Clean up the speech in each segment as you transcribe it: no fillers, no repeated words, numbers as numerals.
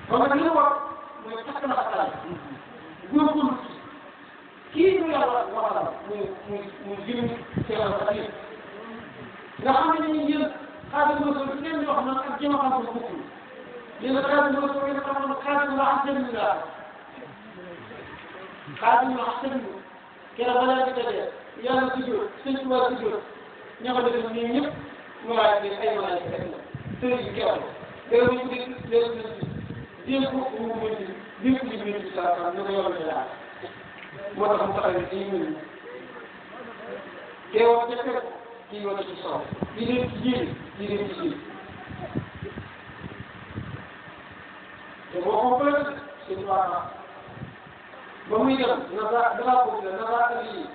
kon nag li ñu war mooy takk na ak laaj góorgóorlu kii ñu yàlla waxal muy jëm ci yàlla ak yéen nga xam ne ni yéen xaalis ma soog ngeen wax naan ak jéem a xam ko bokkul yéen xaalis ma soog ngeen xam ne xaalis ma xam seen laa xaalis ma xam seen keroog balaa di tëddee yàlla si jóot sëñ Tuubaa si jóot ña ko defee ñoom ñëpp malaayika ay malaayika rek la sëriñ bi keroog léegi ñu dégg léegi démb ko mu mën di démb li mu di saa saa ñu ko yoral daal moo tax mu taxawee dañuy mën teewoo ca fekk kii yoon ci sow di leen ci jéem di leen ci jéem te boo xoolee sëñ Tuubaa ba muy dem danaa ko gis danaa lii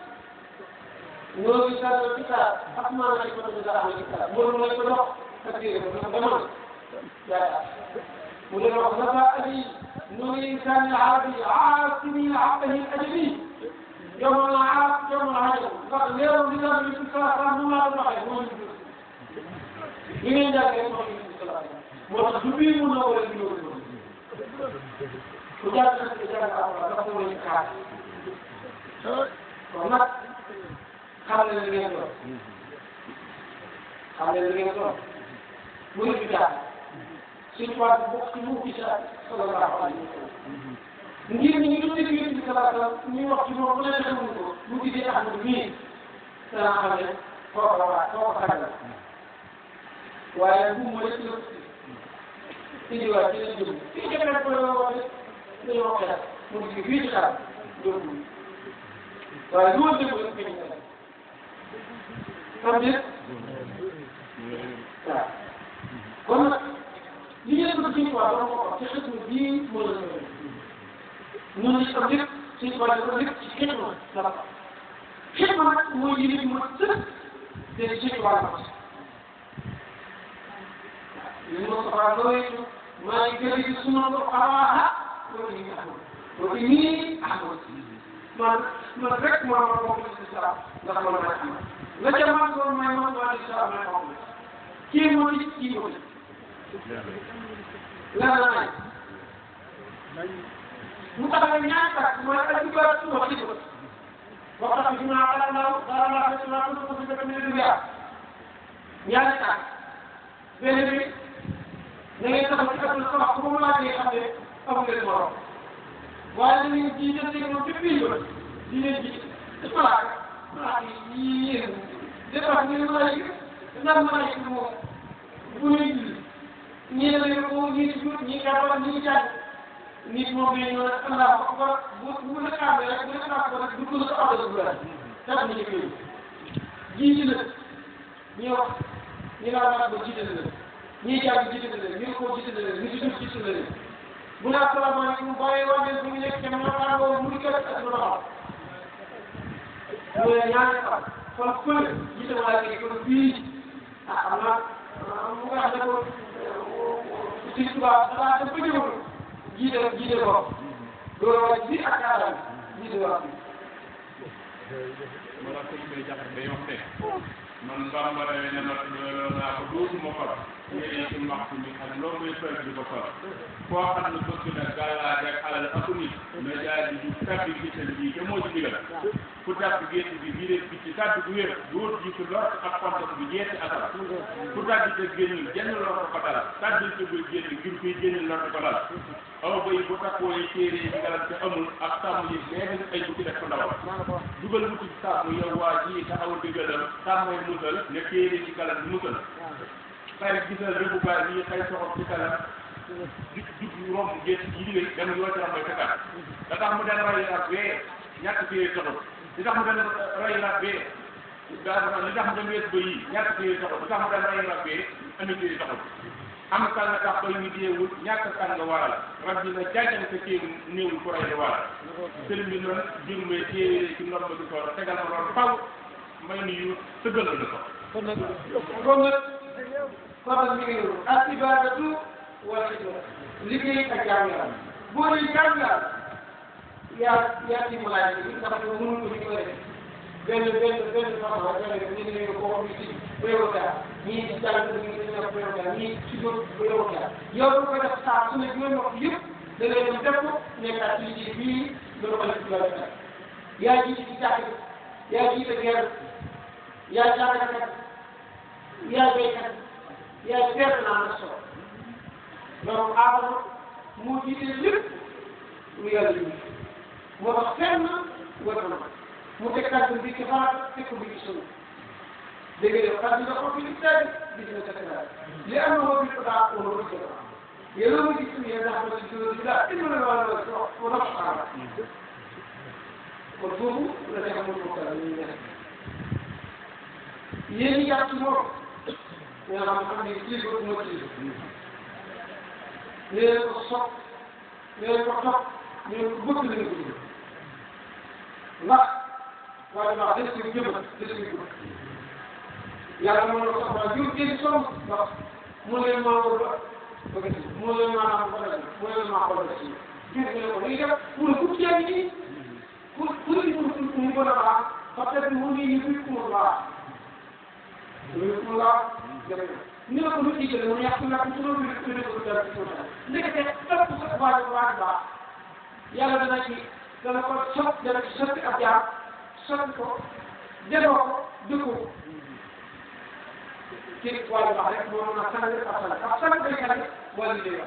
ñoo ngi saa ci saa ak maanaam ay côté daa am ci saa loolu lañ ko dox ak téere ba dama yaa mu ne wax naka lii ñoo ngi saa arabi aasimi abdahi ajami yow la aas yow la xajal ndax leeral li nga ci saa saa nu laa waxee moo ñu li ngeen jàngee moo ñu moo tax du bii mun na wala du loolu ku jàng nag di jàng alquran dafa war a xaar kon nag xam leen li ngeen doon xam leen li ngeen doon muy bi daal suñu waa bokk ci mu gis sallallahu alayhi wa sallam ngir ñi ñu dégg yéen bi sallallahu alayhi wa sallam ñuy wax ci moom bu leen xamuñ ko mu gisee Ahmadu mii dana xam ne kooku la waa kooku xaral la waaye bu mu rek la indiwaat ci leen jëm fii jëmee ko la wax dañoo xeex mu ngi fii ci xaram jógul waaye lu ma déglu rek ñu ngi xam ne waaw kon nag li ngeen ko suñu waa dama ko wax ci xëtma bii moo la ñun li am lépp suñu waa dafa lépp ci xëtma la ko xëtma nag mooy yi nit mu sëkk te suñu waa la li ma soxlaa loolu maa ngi gën a suma ko xawaa loolu yi amul loolu nii amul man rek maa ma bokk ci islam ndax man maa am la ca man doon may man waa islam may xam kii moo ci kii moo ci lan la may mu taxawee ñaari tax mooy ay dugal suba ci bët waxtaan bi ñu naan ala naaw dara laa fekk laa ko ko fekk ne du yaa ñaari tax benn bi da ngay taxaw ci kàddu sama bu mu laajee xam ne amul leen morom waaye da ngeen ji jëndee ñoom ci biir ba di leen ji ci malaaka malaaka yi yéen débat ñu ne malaaka ndax malaaka moom bu ñuy julli ñii da ngay ko ñii ci jut ñii kàppal ñii jàng nit moom bi ñu Allah akbar bu la xaamee rek bu la xaamee rek du ko sa abdou bu la tax ñu ko jiiti la ñi wax ñi la wax ba jiite la ñi jàng jiite la ñu ko jiite la ñu ci dul jiite la bu la asalaamaaleykum bàyyi wàññi bu ñu nekk kenn moo tax loolu mu ngi kër ak lu doxal loolu ñaari xam kon fële jiite wala kii kon fii xam naa mu nga xam ne ko si tubaab danaa dem ba ñëwul jiite ko loolu waaye bii ak aadam jiite wax bi wala ko koy jaxat day wax ne man bambara ne naa ko dootuma far ñeneen ci maxtu mi ak loo koy far di ko far koo xam ne bëgg na gàllaaj ak alal ak nit na jaar di tàbbi gisal bii te moo ci digal ku tàbbi gétt bi bii leen bi ci tàbbi bu wér dóor ji ci lor ak kontak bi jeeti asal ku tàbbi te génn jenn lor ko dal tàbbi te koy génn ngir koy génn lor ko dal aw bay bu takkoo yi téere yi ngalam te amul ak sàmm yi benn ay bu ci def ko ndawal dugal wuti sàmm yow waa ji taxaw diggalam sàmmay musal ne téere ci kalam di musal xay gisal rëbu baay yi xay soxor ci kalam jub romb gétt yi lay dem yoo ci ramay fekkaat da tax mu dem ray rab bee ñàkk téere soxor li tax mu dem ray rab bee li tax mu dem wees ba yi ñàkk téere soxor li tax mu dem ray rab bee ami téere soxor am kan nga tax bay ñu deewul ñàkk kan nga waral rab bi na jaajal sa téere néewul ku ray la waral sëriñ bi noonu jurumee téere ci norma di soor tegal ma loolu faw may nuyu tëggal na ko kon nag kon mi ngi noonu al ibadatu wal xidma liggéey ak jaamu yàlla boo dee jaamu yàlla yaa ci malaay bi ndax mënul ko ñu ko def benn façon rek ñu ne ko ñu ci prévotaire ñii ci jàng ñu ngi def prévotaire ñii ci góor prévotaire yow bu ko def saa su ne juróomi waxtu yëpp da ngay dem def ko nekkaat ci liggéey bii dama ko def ci loolu yaa jiite ci jàkk yaa jiite gerte yaa jàngkat yaa béykat yaa seet naa na solo donc Adama moo jiite lépp lu yàlla ji moo tax fenn wër na mu teg kàddu bi ci xalaat teg ko bi ci sunu dégg nga kàddu nga ko fi teg gis nga teg li am na woo bi ko daa ko wala ko yéen a ngi gis yéen a ngi ci loolu daa indi na wala wala xaaral kon foofu la nekk amul ko kàddu ñu nekk yéen ñi jàpp ci moom nga xam ne kilifa bu ma kilifa nee leen ko sopp nee leen ko topp nee leen ko bëgg nañu ko dugg ndax waaye ndax des koy jëmbat des koy gudd yàlla moo la ko soxla jur génn sonn ndax mu leen maa ko ba bëgg si mu leen maa naa ko bëgg mu leen maa ko bëgg si jur gi ne ko léegi def mu ne ku ceeb nii pour mu gën a baax parce que mu ngi ñu fi mu baax ni la ko lu jiite mu yàq na ko sunu bi ko dara ci sunu ndekete topp sa waaj baax yàlla dana ko dana ci sotti ab jaar sotti ko delloo ko dëkkoo ci waaj baax rek moo mën a sanale ab sanale day xale wala day